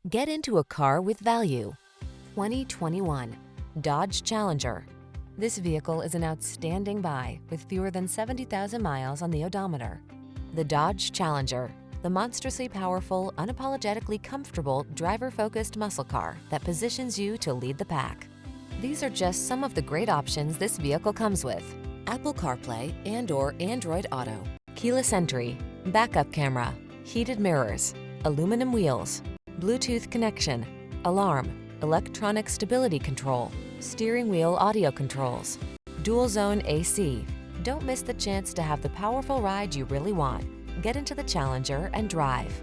Get into a car with value. 2021 Dodge Challenger. This vehicle is an outstanding buy with fewer than 70,000 miles on the odometer. The Dodge Challenger, the monstrously powerful, unapologetically comfortable, driver-focused muscle car that positions you to lead the pack. These are just some of the great options this vehicle comes with: Apple CarPlay and/or Android Auto, keyless entry, backup camera, heated mirrors, aluminum wheels, Bluetooth connection, alarm, electronic stability control, steering wheel audio controls, dual zone AC. Don't miss the chance to have the powerful ride you really want. Get into the Challenger and drive.